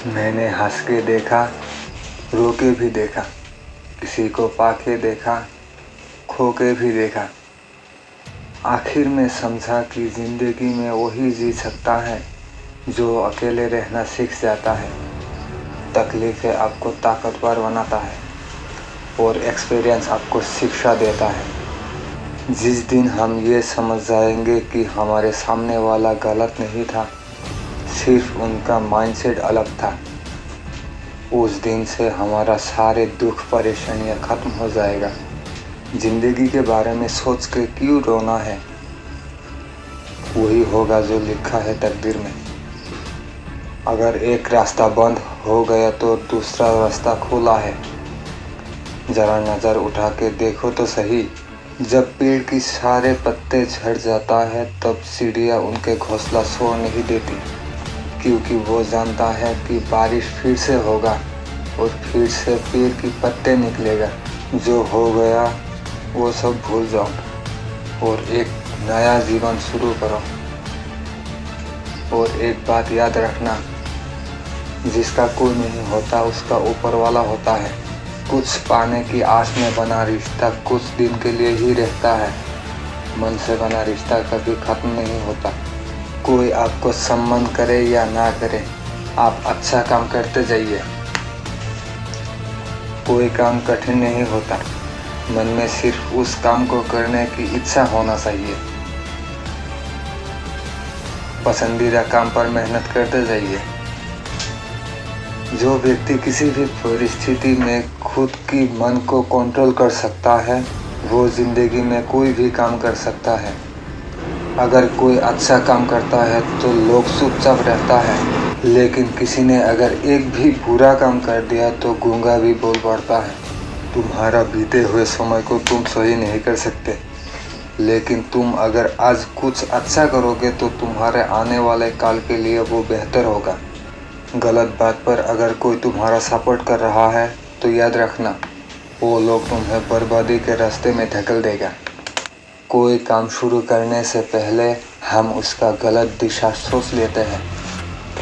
मैंने हंस के देखा, रो के भी देखा, किसी को पाके देखा, खो के भी देखा। आखिर में समझा कि ज़िंदगी में वही जी सकता है जो अकेले रहना सीख जाता है। तकलीफ़ें आपको ताकतवर बनाता है और एक्सपीरियंस आपको शिक्षा देता है। जिस दिन हम ये समझ जाएंगे कि हमारे सामने वाला गलत नहीं था, सिर्फ उनका माइंडसेट अलग था, उस दिन से हमारा सारे दुख परेशानियां ख़त्म हो जाएगा। ज़िंदगी के बारे में सोच के क्यों रोना है, वही होगा जो लिखा है तकदीर में। अगर एक रास्ता बंद हो गया तो दूसरा रास्ता खुला है। ज़रा नज़र उठा के देखो तो सही, जब पेड़ की सारे पत्ते झड़ जाता है तब चिड़िया उनके घोंसला सो नहीं देती, क्योंकि वो जानता है कि बारिश फिर से होगा और फिर से पेड़ की पत्ते निकलेगा। जो हो गया वो सब भूल जाओ और एक नया जीवन शुरू करो। और एक बात याद रखना, जिसका कोई नहीं होता उसका ऊपर वाला होता है। कुछ पाने की आस में बना रिश्ता कुछ दिन के लिए ही रहता है। मन से बना रिश्ता कभी खत्म नहीं होता। कोई आपको सम्मान करे या ना करे, आप अच्छा काम करते जाइए। कोई काम कठिन नहीं होता, मन में सिर्फ उस काम को करने की इच्छा होना चाहिए। पसंदीदा काम पर मेहनत करते जाइए। जो व्यक्ति किसी भी परिस्थिति में खुद की मन को कंट्रोल कर सकता है, वो जिंदगी में कोई भी काम कर सकता है। अगर कोई अच्छा काम करता है तो लोग चुपचाप रहता है, लेकिन किसी ने अगर एक भी बुरा काम कर दिया तो गूंगा भी बोल पड़ता है। तुम्हारा बीते हुए समय को तुम सही नहीं कर सकते, लेकिन तुम अगर आज कुछ अच्छा करोगे तो तुम्हारे आने वाले काल के लिए वो बेहतर होगा। गलत बात पर अगर कोई तुम्हारा सपोर्ट कर रहा है तो याद रखना, वो लोग तुम्हें बर्बादी के रास्ते में धकेल देगा। कोई काम शुरू करने से पहले हम उसका गलत दिशा सोच लेते हैं,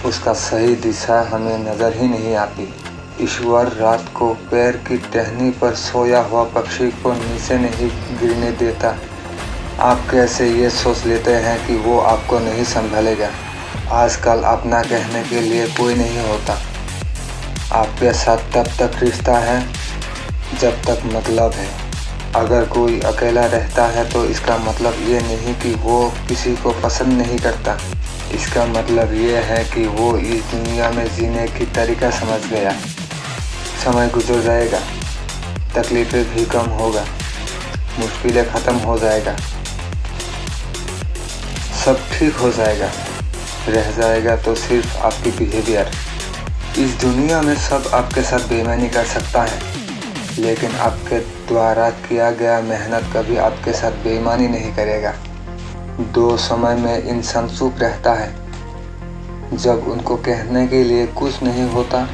उसका सही दिशा हमें नज़र ही नहीं आती। ईश्वर रात को पैर की टहनी पर सोया हुआ पक्षी को नीचे नहीं गिरने देता। आप कैसे ये सोच लेते हैं कि वो आपको नहीं संभालेगा। आजकल अपना कहने के लिए कोई नहीं होता। आपके साथ तब तक रिश्ता है जब तक मतलब है। अगर कोई अकेला रहता है तो इसका मतलब ये नहीं कि वो किसी को पसंद नहीं करता। इसका मतलब ये है कि वो इस दुनिया में जीने की तरीका समझ गया। समय गुजर जाएगा, तकलीफ़ें भी कम होगा, मुश्किलें ख़त्म हो जाएगा, सब ठीक हो जाएगा। रह जाएगा तो सिर्फ आपकी बिहेवियर। इस दुनिया में सब आपके साथ बेईमानी कर सकता है, लेकिन आपके द्वारा किया गया मेहनत कभी आपके साथ बेईमानी नहीं करेगा। दो समय में इंसान चुप रहता है, जब उनको कहने के लिए कुछ नहीं होता,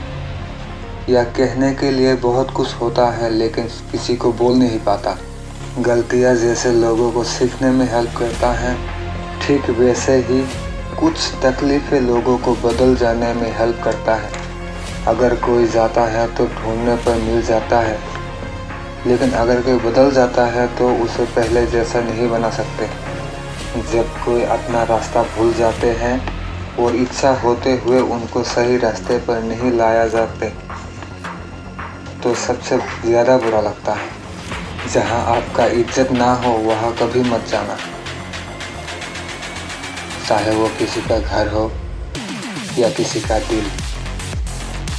या कहने के लिए बहुत कुछ होता है लेकिन किसी को बोल नहीं पाता। गलतियाँ जैसे लोगों को सीखने में हेल्प करता है, ठीक वैसे ही कुछ तकलीफ़ें लोगों को बदल जाने में हेल्प करता है। अगर कोई जाता है तो ढूंढने पर मिल जाता है, लेकिन अगर कोई बदल जाता है तो उसे पहले जैसा नहीं बना सकते। जब कोई अपना रास्ता भूल जाते हैं और इच्छा होते हुए उनको सही रास्ते पर नहीं लाया जाते, तो सबसे ज़्यादा बुरा लगता है। जहाँ आपका इज्जत ना हो वहाँ कभी मत जाना, चाहे वो किसी का घर हो या किसी का दिल।